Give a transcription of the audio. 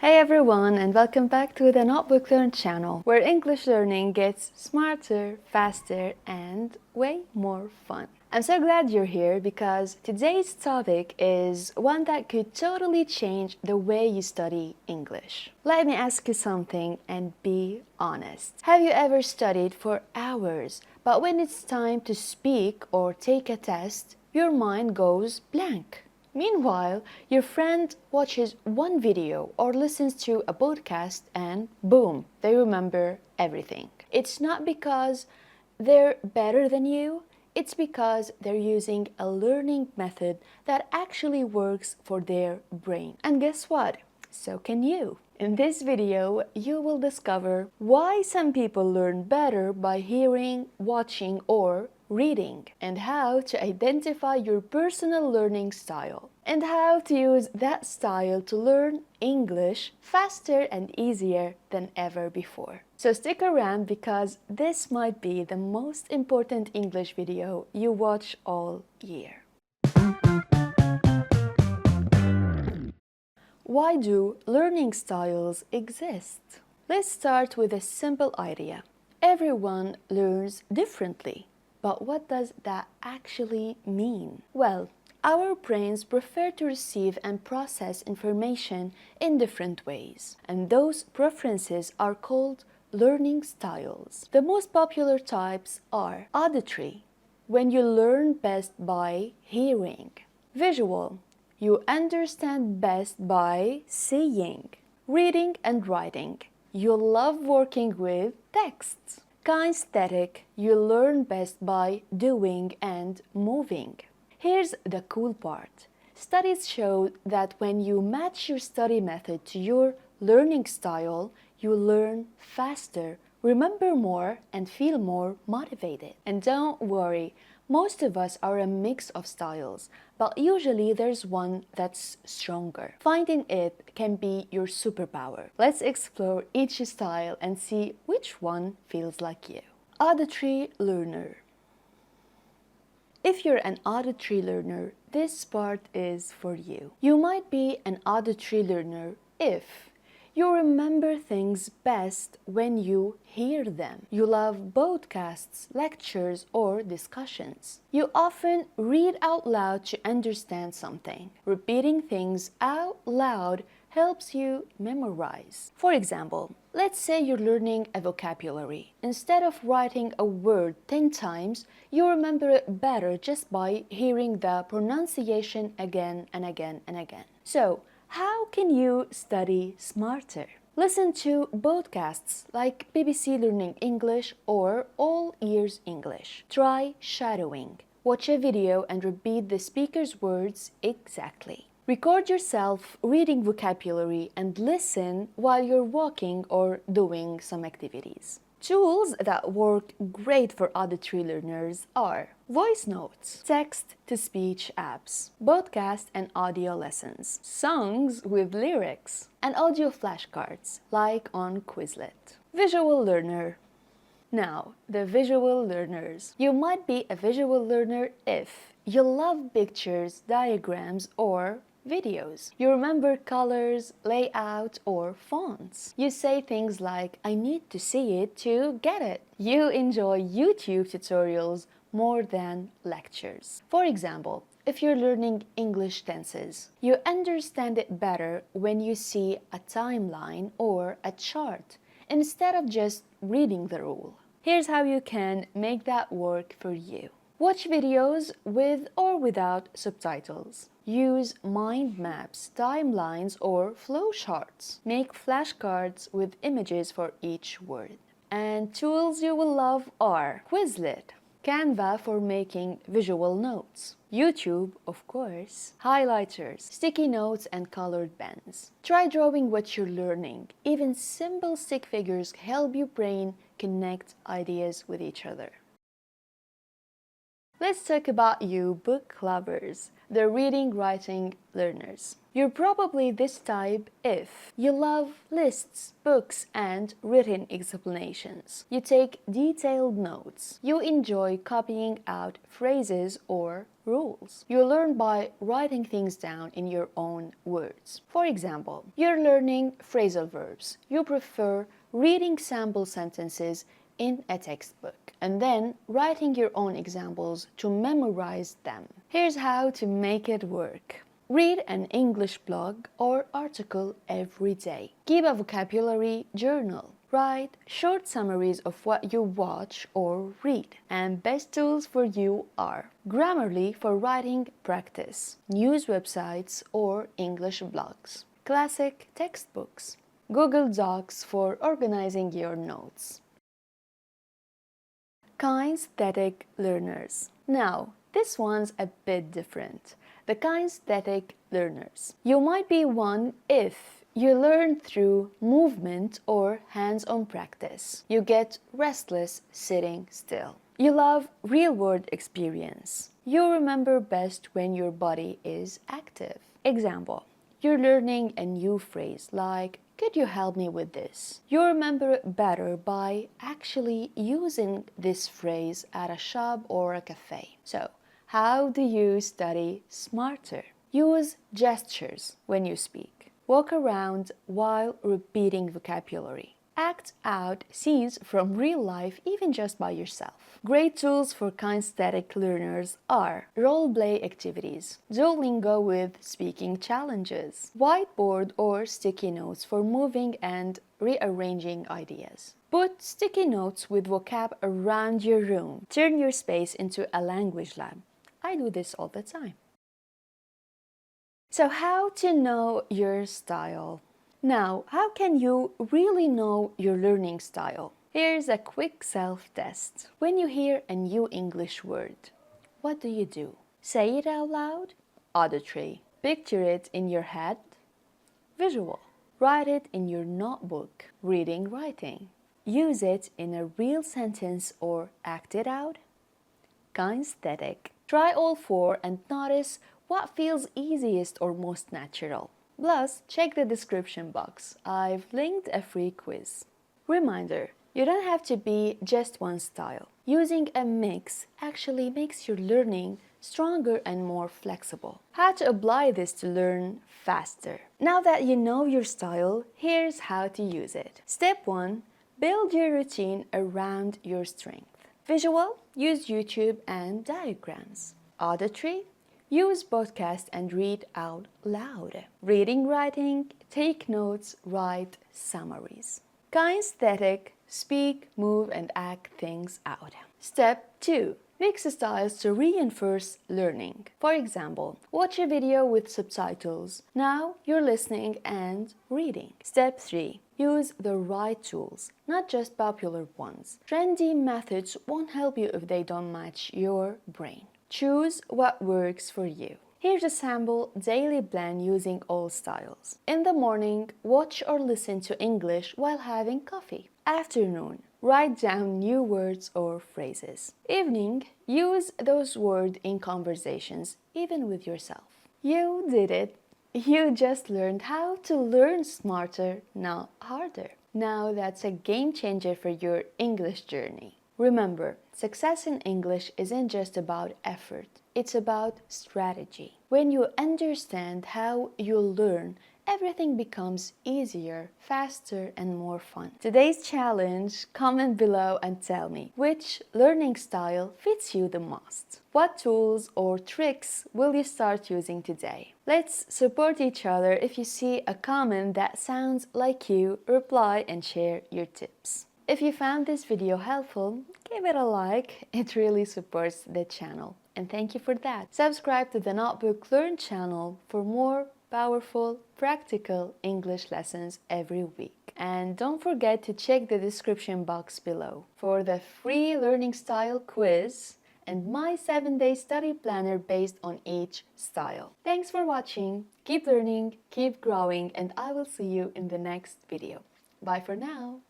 Hey everyone, and welcome back to the Notebook Learn channel, where English learning gets smarter, faster, and way more fun. I'm so glad you're here because today's topic is one that could totally change the way you study English. Let me ask you something and be honest. Have you ever studied for hours, but when it's time to speak or take a test, your mind goes blank? Meanwhile, your friend watches one video or listens to a podcast and boom, they remember everything. It's not because they're better than you, it's because they're using a learning method that actually works for their brain. And guess what? So can you. In this video, you will discover why some people learn better by hearing, watching, or reading, and how to identify your personal learning style, and how to use that style to learn English faster and easier than ever before. So stick around because this might be the most important English video you watch all year. Why do learning styles exist? Let's start with a simple idea. Everyone learns differently. But what does that actually mean? Well, our brains prefer to receive and process information in different ways, and those preferences are called learning styles. The most popular types are auditory, when you learn best by hearing; visual, you understand best by seeing; reading and writing, you love working with texts; kinesthetic, you learn best by doing and moving. Here's the cool part. Studies show that when you match your study method to your learning style, you learn faster, remember more, and feel more motivated. And don't worry, most of us are a mix of styles, but usually there's one that's stronger. Finding it can be your superpower. Let's explore each style and see which one feels like you. Auditory learner. If you're an auditory learner, this part is for you. You might be an auditory learner if you remember things best when you hear them. You love podcasts, lectures, or discussions. You often read out loud to understand something. Repeating things out loud helps you memorize. For example, let's say you're learning a vocabulary. Instead of writing a word 10 times, you remember it better just by hearing the pronunciation again and again and again. So, how can you study smarter? Listen to podcasts like BBC Learning English or All Ears English. Try shadowing. Watch a video and repeat the speaker's words exactly. Record yourself reading vocabulary and listen while you're walking or doing some activities. Tools that work great for auditory learners are voice notes, text-to-speech apps, podcast and audio lessons, songs with lyrics, and audio flashcards like on Quizlet. Visual learner. Now, the visual learners. You might be a visual learner if you love pictures, diagrams, or videos. You remember colors, layout, or fonts. You say things like, I need to see it to get it. You enjoy YouTube tutorials more than lectures. For example, if you're learning English tenses, you understand it better when you see a timeline or a chart instead of just reading the rule. Here's how you can make that work for you. Watch videos with or without subtitles. Use mind maps, timelines, or flowcharts. Make flashcards with images for each word. And tools you will love are Quizlet, Canva for making visual notes, YouTube, of course, highlighters, sticky notes, and colored pens. Try drawing what you're learning. Even simple stick figures help your brain connect ideas with each other. Let's talk about you book lovers, the reading writing learners. You're probably this type if you love lists, books, and written explanations. You take detailed notes. You enjoy copying out phrases or rules. You learn by writing things down in your own words. For example, you're learning phrasal verbs. You prefer reading sample sentences in a textbook and then writing your own examples to memorize them. Here's how to make it work. Read an English blog or article every day. Keep a vocabulary journal. Write short summaries of what you watch or read. And best tools for you are Grammarly for writing practice, news websites or English blogs, classic textbooks, Google Docs for organizing your notes. Kinesthetic learners. Now, this one's a bit different. The kinesthetic learners. You might be one if you learn through movement or hands-on practice. You get restless sitting still. You love real-world experience. You remember best when your body is active. Example, you're learning a new phrase like, "Could you help me with this?" You remember it better by actually using this phrase at a shop or a cafe. So, how do you study smarter? Use gestures when you speak. Walk around while repeating vocabulary. Act out scenes from real life even just by yourself. Great tools for kinesthetic learners are role-play activities, Duolingo with speaking challenges, whiteboard or sticky notes for moving and rearranging ideas. Put sticky notes with vocab around your room. Turn your space into a language lab. I do this all the time. So how to know your style? Now, how can you really know your learning style? Here's a quick self-test. When you hear a new English word, what do? Say it out loud? Auditory. Picture it in your head? Visual. Write it in your notebook. Reading, writing. Use it in a real sentence or act it out? Kinesthetic. Try all four and notice what feels easiest or most natural. Plus, check the description box. I've linked a free quiz. Reminder, you don't have to be just one style. Using a mix actually makes your learning stronger and more flexible. How to apply this to learn faster? Now that you know your style, here's how to use it. Step 1. Build your routine around your strength. Visual, use YouTube and diagrams. Auditory, use podcast and read out loud. Reading, writing, take notes, write summaries. Kinesthetic, speak, move, and act things out. Step 2. Mix styles to reinforce learning. For example, watch a video with subtitles. Now you're listening and reading. Step 3. Use the right tools, not just popular ones. Trendy methods won't help you if they don't match your brain. Choose what works for you. Here's a sample daily plan using all styles. In the morning, watch or listen to English while having coffee. Afternoon, write down new words or phrases. Evening, use those words in conversations, even with yourself. You did it. You just learned how to learn smarter, not harder. Now that's a game changer for your English journey. Remember, success in English isn't just about effort, it's about strategy. When you understand how you learn, everything becomes easier, faster, and more fun. Today's challenge, comment below and tell me which learning style fits you the most. What tools or tricks will you start using today? Let's support each other. If you see a comment that sounds like you, reply and share your tips. If you found this video helpful, give it a like. It really supports the channel. And thank you for that. Subscribe to the Notebook Learn channel for more powerful, practical English lessons every week. And don't forget to check the description box below for the free learning style quiz and my 7-day study planner based on each style. Thanks for watching. Keep learning, keep growing, and I will see you in the next video. Bye for now.